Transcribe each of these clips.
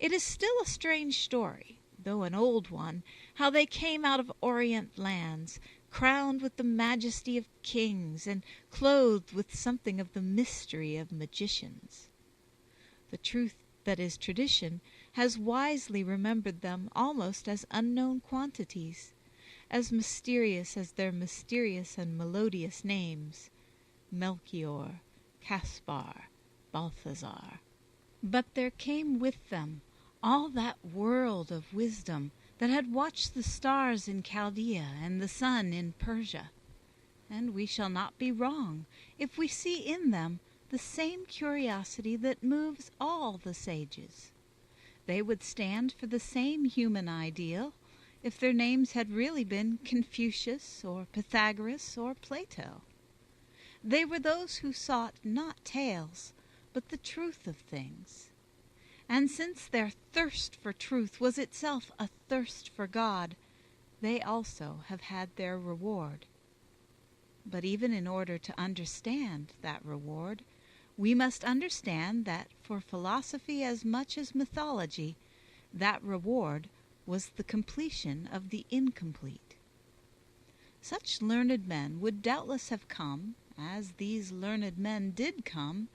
It is still a strange story, though an old one, how they came out of Orient lands, crowned with the majesty of kings, and clothed with something of the mystery of magicians. The truth that is tradition has wisely remembered them almost as unknown quantities, as mysterious as their mysterious and melodious names, Melchior, Caspar, Balthazar. But there came with them all that world of wisdom that had watched the stars in Chaldea and the sun in Persia, and we shall not be wrong if we see in them the same curiosity that moves all the sages. They would stand for the same human ideal if their names had really been Confucius or Pythagoras or Plato. They were those who sought not tales, but the truth of things. And since their thirst for truth was itself a thirst for God, they also have had their reward. But even in order to understand that reward, we must understand that for philosophy as much as mythology, that reward was the completion of the incomplete. Such learned men would doubtless have come, as these learned men did come,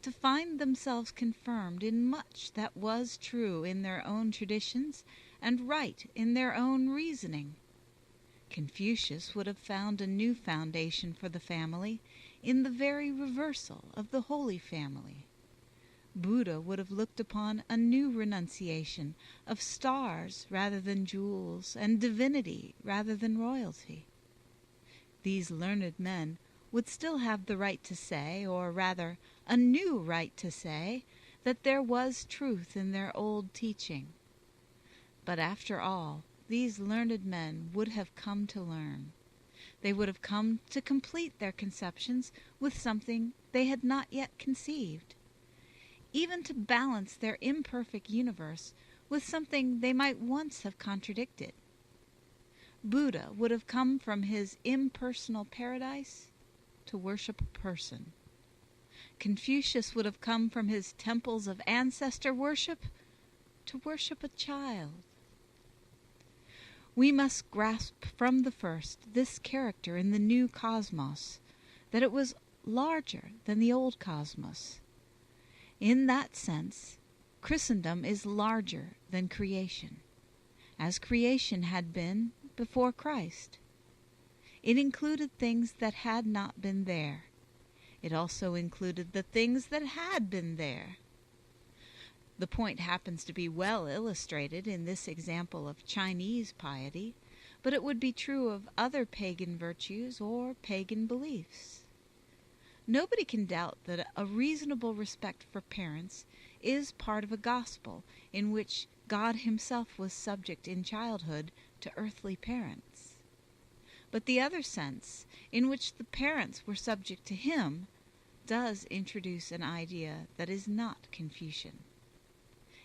to find themselves confirmed in much that was true in their own traditions and right in their own reasoning. Confucius would have found a new foundation for the family in the very reversal of the Holy Family. Buddha would have looked upon a new renunciation of stars rather than jewels, and divinity rather than royalty. These learned men would still have the right to say, or rather a new right to say, that there was truth in their old teaching. But after all, these learned men would have come to learn. They would have come to complete their conceptions with something they had not yet conceived, even to balance their imperfect universe with something they might once have contradicted. Buddha would have come from his impersonal paradise to worship a person. Confucius would have come from his temples of ancestor worship to worship a child. We must grasp from the first this character in the new cosmos, that it was larger than the old cosmos. In that sense, Christendom is larger than creation, as creation had been before Christ. It included things that had not been there. It also included the things that had been there. The point happens to be well illustrated in this example of Chinese piety, but it would be true of other pagan virtues or pagan beliefs. Nobody can doubt that a reasonable respect for parents is part of a gospel in which God himself was subject in childhood to earthly parents. But the other sense, in which the parents were subject to him, does introduce an idea that is not Confucian.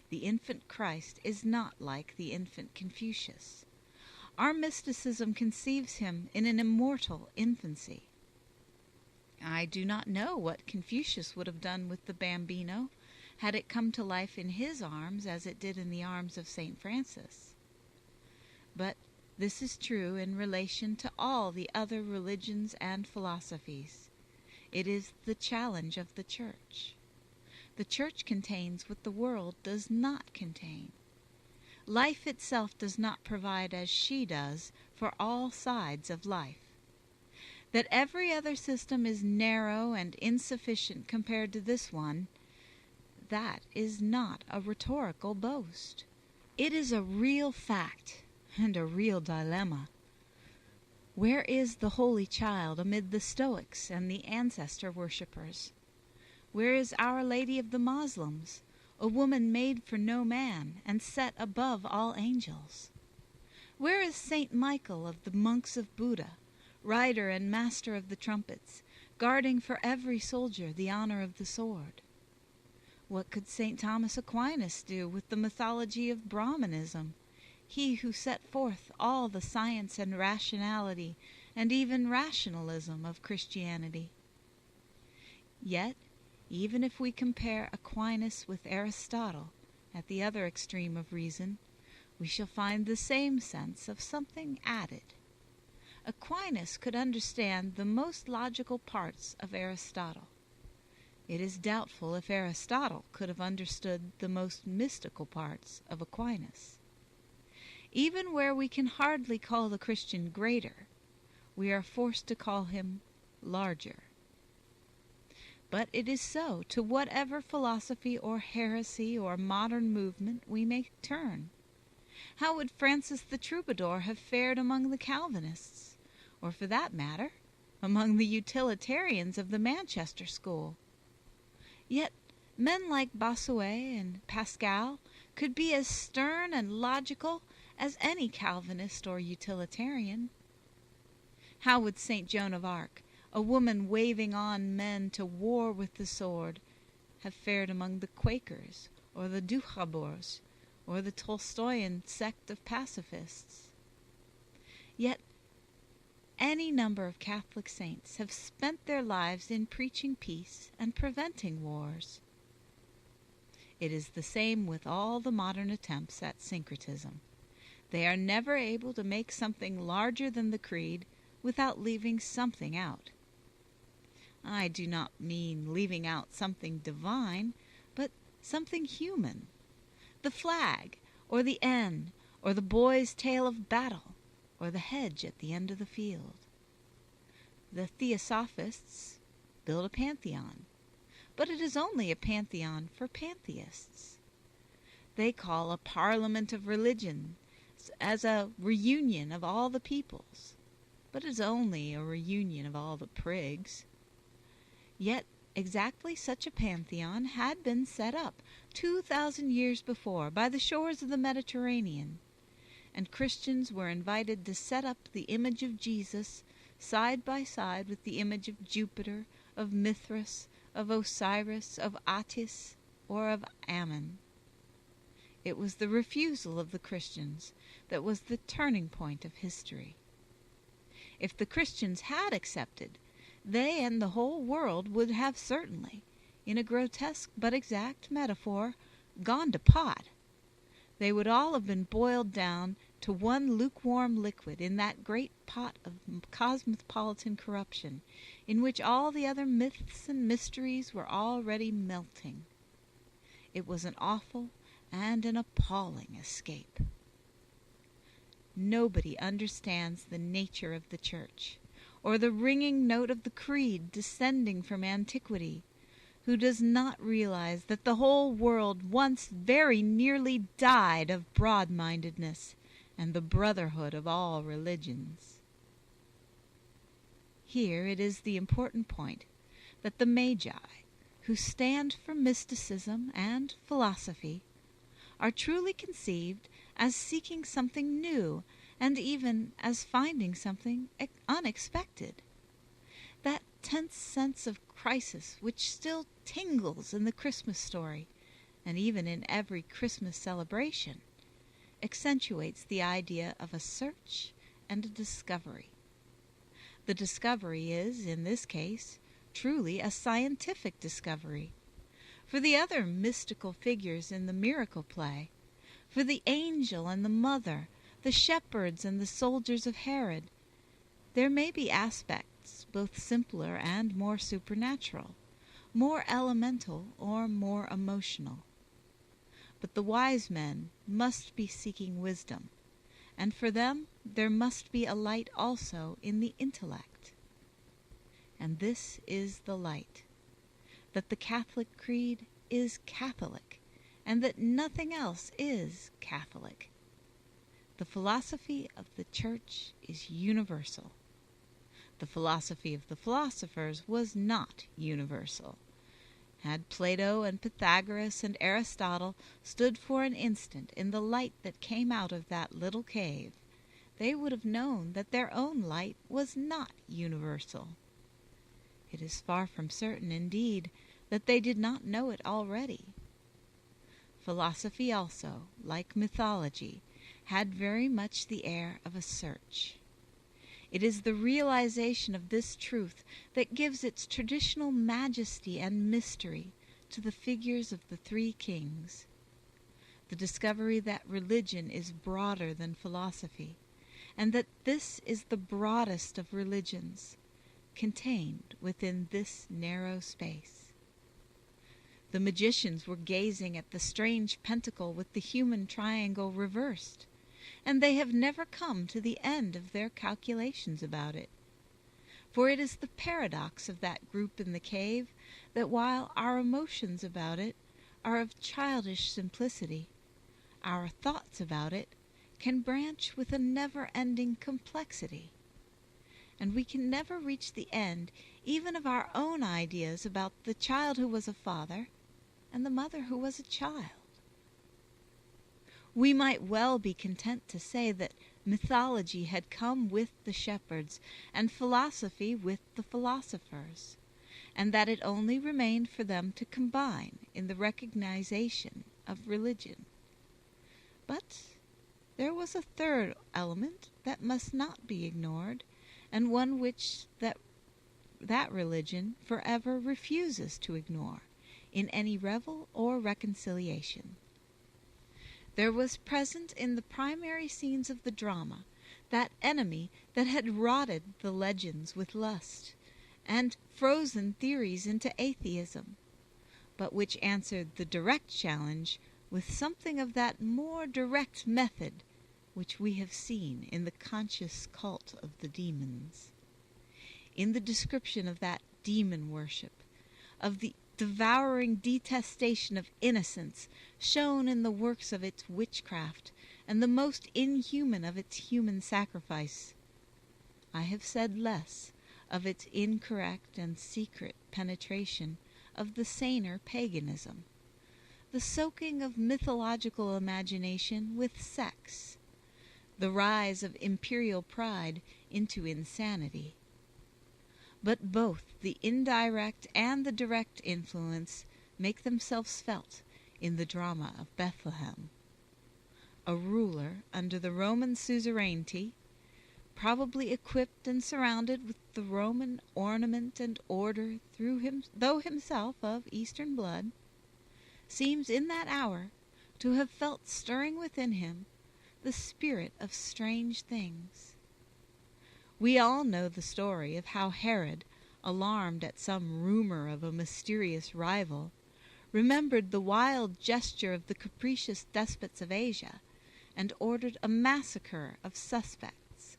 The infant Christ is not like the infant Confucius. Our mysticism conceives him in an immortal infancy. I do not know what Confucius would have done with the bambino had it come to life in his arms as it did in the arms of St. Francis. But this is true in relation to all the other religions and philosophies. It is the challenge of the Church. The Church contains what the world does not contain. Life itself does not provide as she does for all sides of life. That every other system is narrow and insufficient compared to this one, that is not a rhetorical boast. It is a real fact and a real dilemma. Where is the Holy Child amid the Stoics and the ancestor worshippers? Where is Our Lady of the Moslems, a woman made for no man and set above all angels? Where is Saint Michael of the monks of Buddha, rider and master of the trumpets, guarding for every soldier the honor of the sword? What could St. Thomas Aquinas do with the mythology of Brahmanism, he who set forth all the science and rationality and even rationalism of Christianity? Yet, even if we compare Aquinas with Aristotle At the other extreme of reason, we shall find the same sense of something added. Aquinas could understand the most logical parts of Aristotle. It is doubtful if Aristotle could have understood the most mystical parts of Aquinas. Even where we can hardly call the Christian greater, we are forced to call him larger. But it is so to whatever philosophy or heresy or modern movement we may turn. How would Francis the Troubadour have fared among the Calvinists, or for that matter, among the utilitarians of the Manchester school? Yet men like Bossuet and Pascal could be as stern and logical as any Calvinist or utilitarian. How would St. Joan of Arc, a woman waving on men to war with the sword, have fared among the Quakers, or the Doukhobors, or the Tolstoyan sect of pacifists? Yet any number of Catholic saints have spent their lives in preaching peace and preventing wars. It is the same with all the modern attempts at syncretism. They are never able to make something larger than the creed without leaving something out. I do not mean leaving out something divine, but something human. The flag, or the N, or the boy's tale of battle, or the hedge at the end of the field. The Theosophists build a pantheon, but it is only a pantheon for pantheists. They call a parliament of religion as a reunion of all the peoples, but it is only a reunion of all the prigs. Yet exactly such a pantheon had been set up 2,000 years before by the shores of the Mediterranean, and Christians were invited to set up the image of Jesus side by side with the image of Jupiter, of Mithras, of Osiris, of Attis, or of Ammon. It was the refusal of the Christians that was the turning point of history. If the Christians had accepted, they and the whole world would have certainly, in a grotesque but exact metaphor, gone to pot. They would all have been boiled down to one lukewarm liquid in that great pot of cosmopolitan corruption, in which all the other myths and mysteries were already melting. It was an awful and an appalling escape. Nobody understands the nature of the Church, or the ringing note of the creed descending from antiquity, who does not realize that the whole world once very nearly died of broad-mindedness and the brotherhood of all religions. Here it is the important point that the Magi, who stand for mysticism and philosophy, are truly conceived as seeking something new, and even as finding something unexpected. That tense sense of crisis which still tingles in the Christmas story, and even in every Christmas celebration, accentuates the idea of a search and a discovery. The discovery is, in this case, truly a scientific discovery. For the other mystical figures in the miracle play, for the angel and the mother, the shepherds and the soldiers of Herod, there may be aspects both simpler and more supernatural, more elemental or more emotional. But the wise men must be seeking wisdom, and for them there must be a light also in the intellect. And this is the light, that the Catholic creed is Catholic, and that nothing else is Catholic. The philosophy of the Church is universal. The philosophy of the philosophers was not universal. Had Plato and Pythagoras and Aristotle stood for an instant in the light that came out of that little cave, they would have known that their own light was not universal. It is far from certain, indeed, that they did not know it already. Philosophy also, like mythology, had very much the air of a search. It is the realization of this truth that gives its traditional majesty and mystery to the figures of the three kings. the discovery that religion is broader than philosophy, and that this is the broadest of religions, contained within this narrow space. The magicians were gazing at the strange pentacle with the human triangle reversed, and they have never come to the end of their calculations about it. For it is the paradox of that group in the cave that while our emotions about it are of childish simplicity, our thoughts about it can branch with a never-ending complexity, and we can never reach the end even of our own ideas about the child who was a father and the mother who was a child. We might well be content to say that mythology had come with the shepherds and philosophy with the philosophers, and that it only remained for them to combine in the recognition of religion. But there was a third element that must not be ignored, and one which that religion forever refuses to ignore in any revel or reconciliation. There was present in the primary scenes of the drama that enemy that had rotted the legends with lust, and frozen theories into atheism, but which answered the direct challenge with something of that more direct method which we have seen in the conscious cult of the demons. In the description of that demon worship, of the devouring detestation of innocence shown in the works of its witchcraft, and the most inhuman of its human sacrifice, I have said less of its incorrect and secret penetration of the saner paganism, the soaking of mythological imagination with sex, the rise of imperial pride into insanity. But both the indirect and the direct influence make themselves felt in the drama of Bethlehem. A ruler under the Roman suzerainty, probably equipped and surrounded with the Roman ornament and order though himself of Eastern blood, seems in that hour to have felt stirring within him the spirit of strange things. We all know the story of how Herod, alarmed at some rumor of a mysterious rival, remembered the wild gesture of the capricious despots of Asia, and ordered a massacre of suspects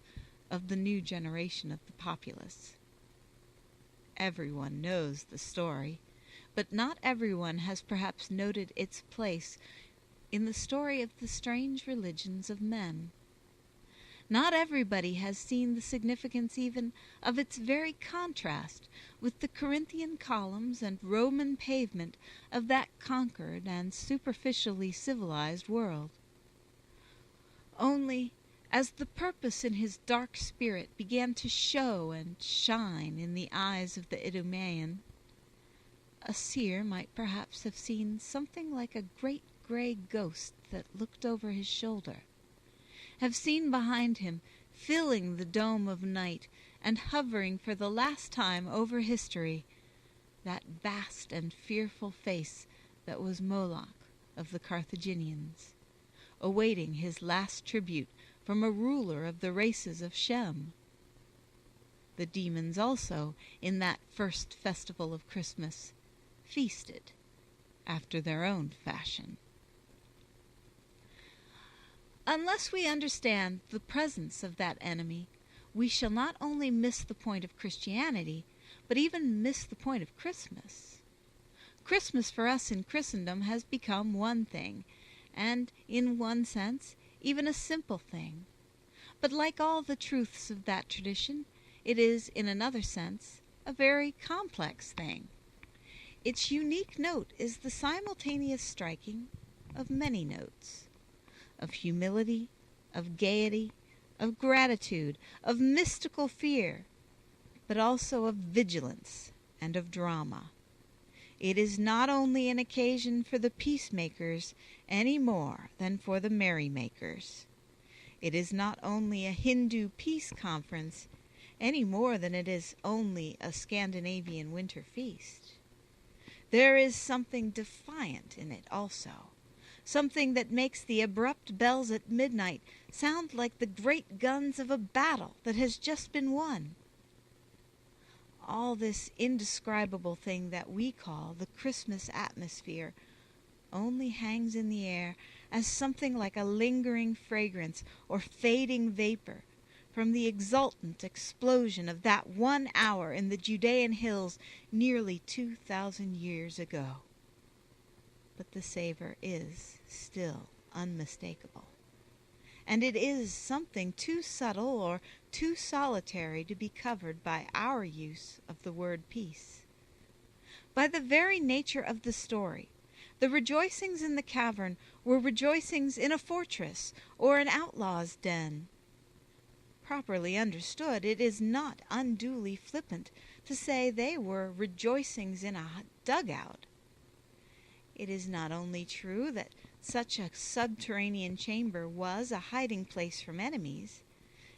of the new generation of the populace. Everyone knows the story, but not everyone has perhaps noted its place in the story of the strange religions of men. Not everybody has seen the significance even of its very contrast with the Corinthian columns and Roman pavement of that conquered and superficially civilized world. Only, as the purpose in his dark spirit began to show and shine in the eyes of the Idumean, a seer might perhaps have seen something like a great gray ghost that looked over his shoulder, have seen behind him, filling the dome of night and hovering for the last time over history, that vast and fearful face that was Moloch of the Carthaginians, awaiting his last tribute from a ruler of the races of Shem. The demons also, in that first festival of Christmas, feasted after their own fashion. Unless we understand the presence of that enemy, we shall not only miss the point of Christianity, but even miss the point of Christmas. Christmas for us in Christendom has become one thing, and, in one sense, even a simple thing. But like all the truths of that tradition, it is, in another sense, a very complex thing. Its unique note is the simultaneous striking of many notes, of humility, of gaiety, of gratitude, of mystical fear, but also of vigilance and of drama. It is not only an occasion for the peacemakers any more than for the merrymakers. It is not only a Hindu peace conference any more than it is only a Scandinavian winter feast. There is something defiant in it also, something that makes the abrupt bells at midnight sound like the great guns of a battle that has just been won. All this indescribable thing that we call the Christmas atmosphere only hangs in the air as something like a lingering fragrance or fading vapor from the exultant explosion of that 1 hour in the Judean hills nearly 2,000 years ago. But the savor is still unmistakable, and it is something too subtle or too solitary to be covered by our use of the word peace. By the very nature of the story, the rejoicings in the cavern were rejoicings in a fortress or an outlaw's den. Properly understood, it is not unduly flippant to say they were rejoicings in a dugout. It is not only true that such a subterranean chamber was a hiding place from enemies,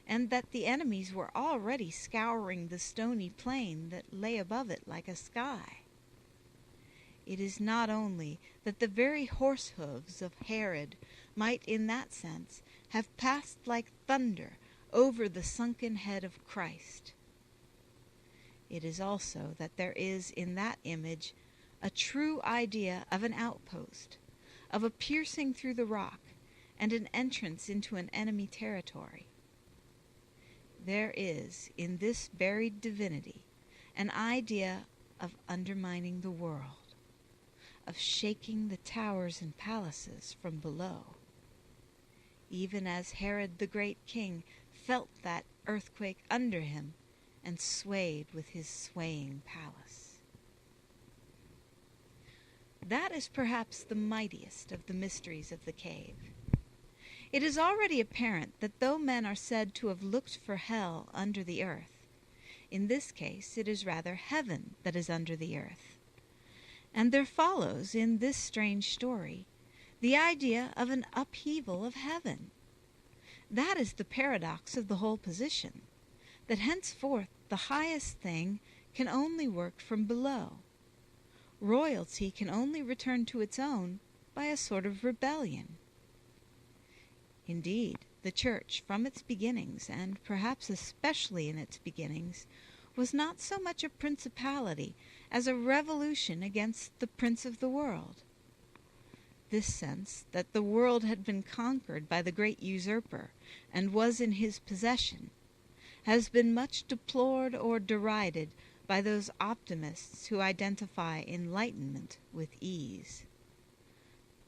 and that the enemies were already scouring the stony plain that lay above it like a sky. It is not only that the very horse hoofs of Herod might in that sense have passed like thunder over the sunken head of Christ. It is also that there is in that image a true idea of an outpost, of a piercing through the rock, and an entrance into an enemy territory. There is in this buried divinity an idea of undermining the world, of shaking the towers and palaces from below, even as Herod the great king felt that earthquake under him and swayed with his swaying palace. That is perhaps the mightiest of the mysteries of the cave. It is already apparent that though men are said to have looked for hell under the earth, in this case it is rather heaven that is under the earth. And there follows in this strange story the idea of an upheaval of heaven. That is the paradox of the whole position, that henceforth the highest thing can only work from below. Royalty can only return to its own by a sort of rebellion. Indeed, the Church, from its beginnings, and perhaps especially in its beginnings, was not so much a principality as a revolution against the prince of the world. This sense that the world had been conquered by the great usurper and was in his possession has been much deplored or derided by those optimists who identify enlightenment with ease.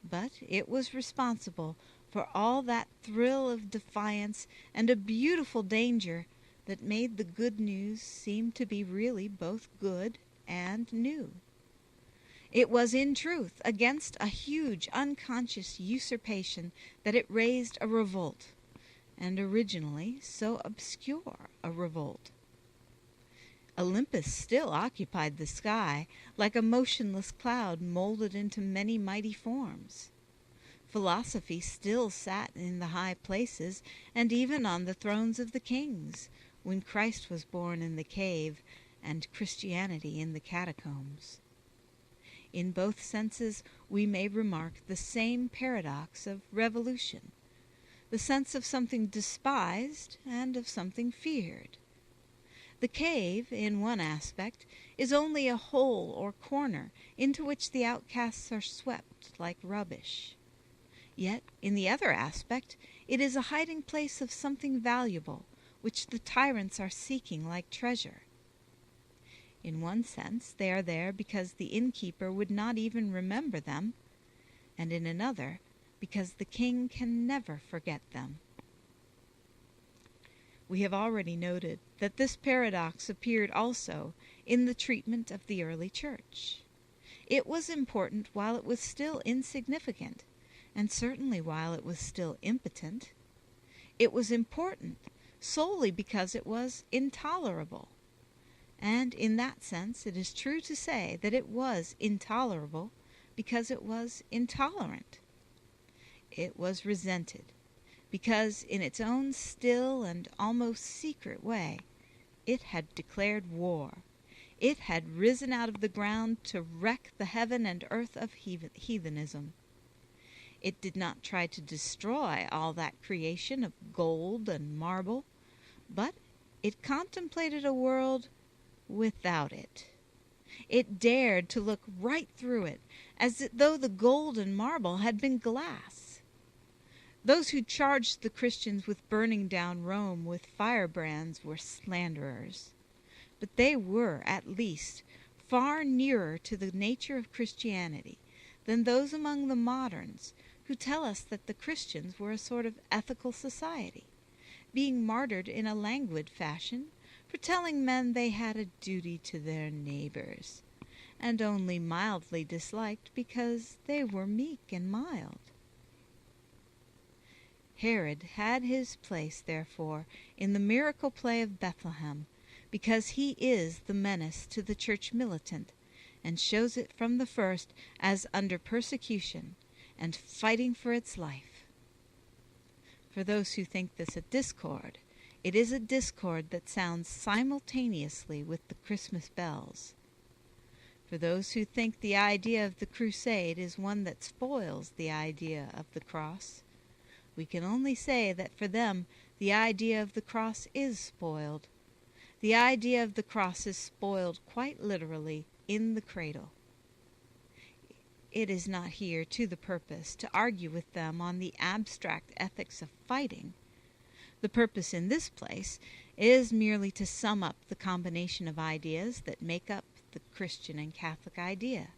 But it was responsible for all that thrill of defiance and a beautiful danger that made the good news seem to be really both good and new. It was in truth against a huge unconscious usurpation that it raised a revolt, and originally so obscure a revolt. Olympus still occupied the sky like a motionless cloud molded into many mighty forms. Philosophy still sat in the high places and even on the thrones of the kings when Christ was born in the cave and Christianity in the catacombs. In both senses we may remark the same paradox of revolution, the sense of something despised and of something feared. The cave, in one aspect, is only a hole or corner into which the outcasts are swept like rubbish. Yet, in the other aspect, it is a hiding place of something valuable, which the tyrants are seeking like treasure. In one sense, they are there because the innkeeper would not even remember them, and in another, because the king can never forget them. We have already noted that this paradox appeared also in the treatment of the early church. It was important while it was still insignificant, and certainly while it was still impotent. It was important solely because it was intolerable. And in that sense it is true to say that it was intolerable because it was intolerant. It was resented because in its own still and almost secret way it had declared war. It had risen out of the ground to wreck the heaven and earth of heathenism. It did not try to destroy all that creation of gold and marble, but it contemplated a world without it. It dared to look right through it, as though the gold and marble had been glass. Those who charged the Christians with burning down Rome with firebrands were slanderers, but they were, at least, far nearer to the nature of Christianity than those among the moderns who tell us that the Christians were a sort of ethical society, being martyred in a languid fashion for telling men they had a duty to their neighbors, and only mildly disliked because they were meek and mild. Herod had his place, therefore, in the miracle play of Bethlehem, because he is the menace to the church militant, and shows it from the first as under persecution and fighting for its life. For those who think this a discord, it is a discord that sounds simultaneously with the Christmas bells. For those who think the idea of the crusade is one that spoils the idea of the cross, we can only say that for them the idea of the cross is spoiled. The idea of the cross is spoiled quite literally in the cradle. It is not here to the purpose to argue with them on the abstract ethics of fighting. The purpose in this place is merely to sum up the combination of ideas that make up the Christian and Catholic idea,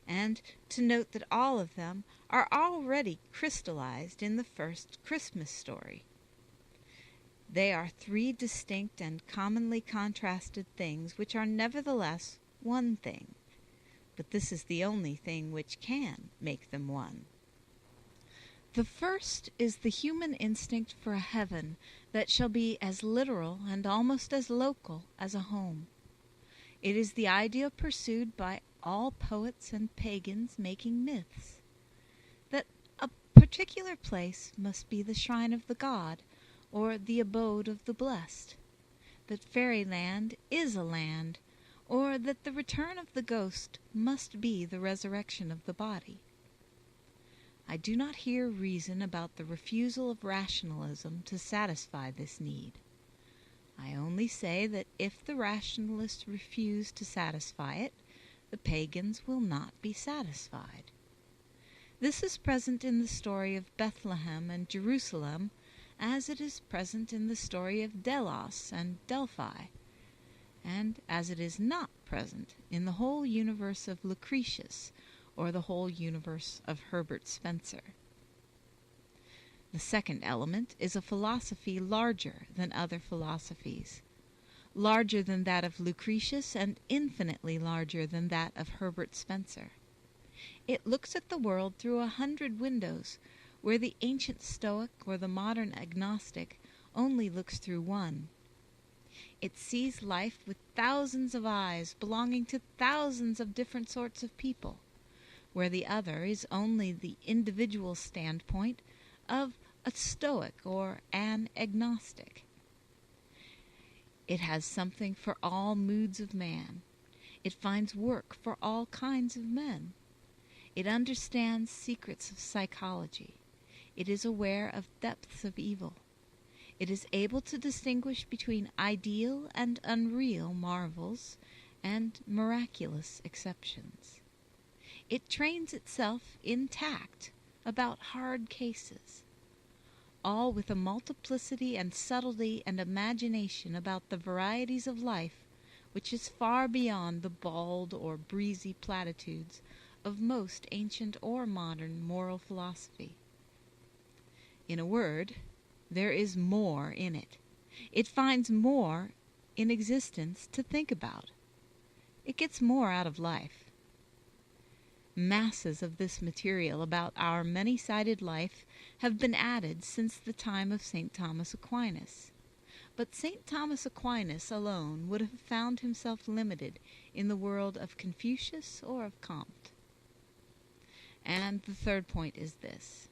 and to note that all of them are already crystallized in the first Christmas story. They are three distinct and commonly contrasted things which are nevertheless one thing, but this is the only thing which can make them one. The first is the human instinct for a heaven that shall be as literal and almost as local as a home. It is the idea pursued by all poets and pagans making myths, that a particular place must be the shrine of the god, or the abode of the blessed, that fairyland is a land, or that the return of the ghost must be the resurrection of the body. I do not here reason about the refusal of rationalism to satisfy this need. I only say that if the rationalists refuse to satisfy it, the pagans will not be satisfied. This is present in the story of Bethlehem and Jerusalem, as it is present in the story of Delos and Delphi, and as it is not present in the whole universe of Lucretius or the whole universe of Herbert Spencer. The second element is a philosophy larger than other philosophies, larger than that of Lucretius and infinitely larger than that of Herbert Spencer. It looks at the world through 100 windows, where the ancient Stoic or the modern agnostic only looks through one. It sees life with thousands of eyes belonging to thousands of different sorts of people, where the other is only the individual standpoint of a Stoic or an agnostic. It has something for all moods of man. It finds work for all kinds of men. It understands secrets of psychology. It is aware of depths of evil. It is able to distinguish between ideal and unreal marvels and miraculous exceptions. It trains itself in tact about hard cases, all with a multiplicity and subtlety and imagination about the varieties of life which is far beyond the bald or breezy platitudes of most ancient or modern moral philosophy. In a word, there is more in it. It finds more in existence to think about. It gets more out of life. Masses of this material about our many-sided life have been added since the time of St. Thomas Aquinas. But St. Thomas Aquinas alone would have found himself limited in the world of Confucius or of Comte. And the third point is this,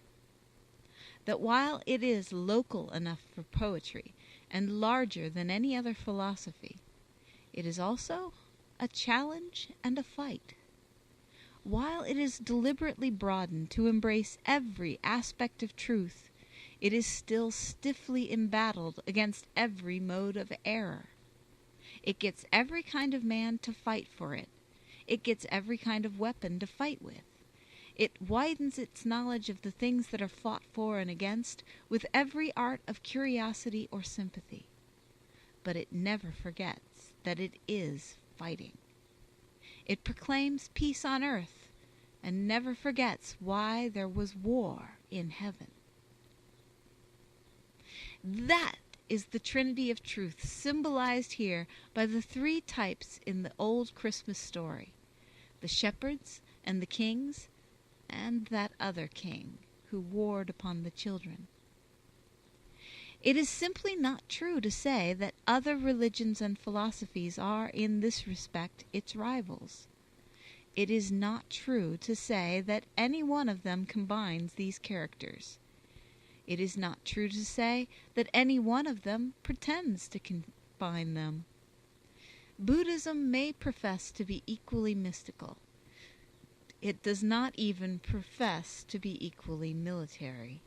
that while it is local enough for poetry and larger than any other philosophy, it is also a challenge and a fight. while it is deliberately broadened to embrace every aspect of truth, it is still stiffly embattled against every mode of error. It gets every kind of man to fight for it. It gets every kind of weapon to fight with. It widens its knowledge of the things that are fought for and against with every art of curiosity or sympathy. But it never forgets that it is fighting. It proclaims peace on earth and never forgets why there was war in heaven. That is the Trinity of Truth symbolized here by the three types in the old Christmas story: the shepherds and the kings, and that other king who warred upon the children. It is simply not true to say that other religions and philosophies are, in this respect, its rivals. It is not true to say that any one of them combines these characters. It is not true to say that any one of them pretends to combine them. Buddhism may profess to be equally mystical. It does not even profess to be equally military.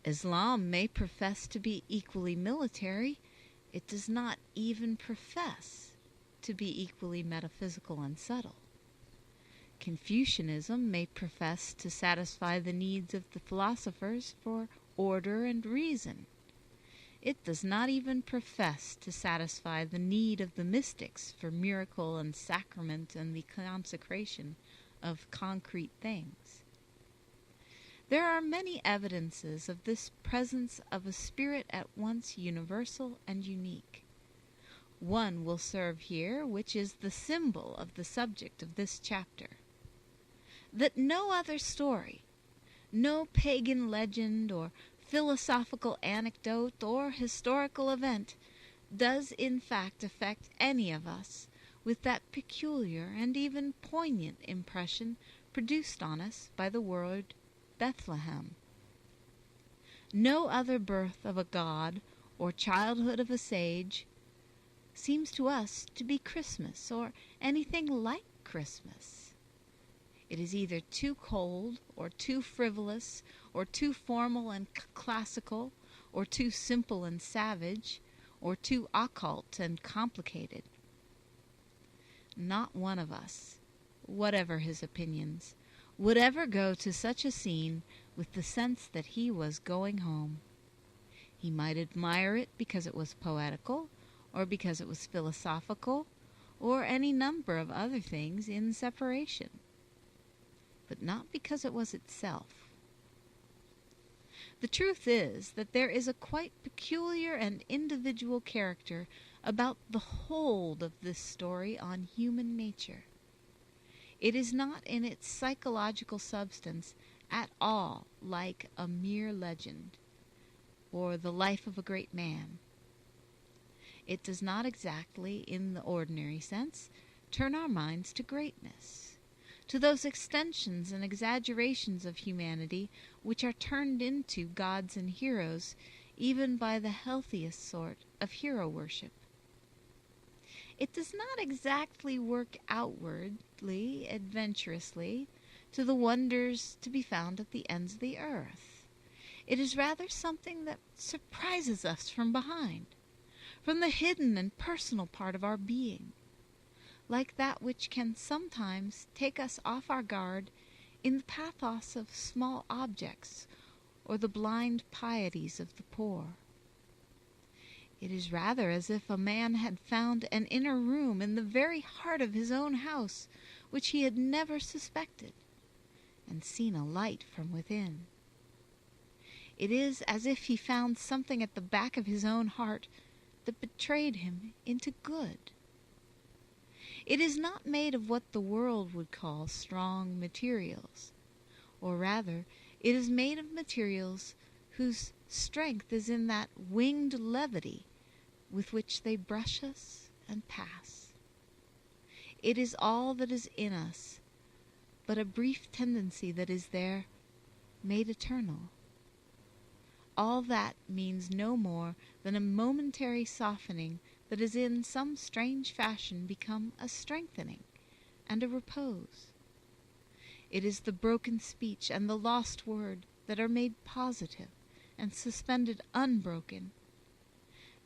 Islam may profess to be equally military. It does not even profess to be equally metaphysical and subtle. Confucianism may profess to satisfy the needs of the philosophers for order and reason. It does not even profess to satisfy the need of the mystics for miracle and sacrament and the consecration of concrete things. There are many evidences of this presence of a spirit at once universal and unique. One will serve here, which is the symbol of the subject of this chapter: that no other story, no pagan legend or philosophical anecdote or historical event does in fact affect any of us with that peculiar and even poignant impression produced on us by the word Bethlehem. No other birth of a god or childhood of a sage seems to us to be Christmas or anything like Christmas. It is either too cold or too frivolous or too formal and classical or too simple and savage or too occult and complicated. Not one of us, whatever his opinions, would ever go to such a scene with the sense that he was going home. He might admire it because it was poetical, or because it was philosophical, or any number of other things in separation, but not because it was itself. The truth is that there is a quite peculiar and individual character about the hold of this story on human nature. It is not in its psychological substance at all like a mere legend, or the life of a great man. It does not exactly, in the ordinary sense, turn our minds to greatness, to those extensions and exaggerations of humanity which are turned into gods and heroes even by the healthiest sort of hero worship. It does not exactly work outwardly, adventurously, to the wonders to be found at the ends of the earth. It is rather something that surprises us from behind, from the hidden and personal part of our being, like that which can sometimes take us off our guard in the pathos of small objects or the blind pieties of the poor. It is rather as if a man had found an inner room in the very heart of his own house which he had never suspected, and seen a light from within. It is as if he found something at the back of his own heart that betrayed him into good. It is not made of what the world would call strong materials, or rather, it is made of materials whose strength is in that winged levity with which they brush us and pass. It is all that is in us, but a brief tendency that is there, made eternal. All that means no more than a momentary softening that is in some strange fashion become a strengthening, and a repose. It is the broken speech and the lost word that are made positive and suspended unbroken.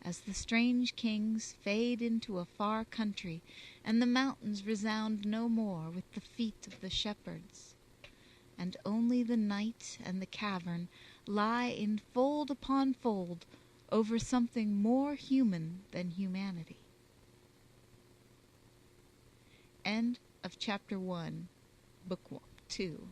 As the strange kings fade into a far country, and the mountains resound no more with the feet of the shepherds, and only the night and the cavern lie in fold upon fold over something more human than humanity. End of Chapter 1, Book 2.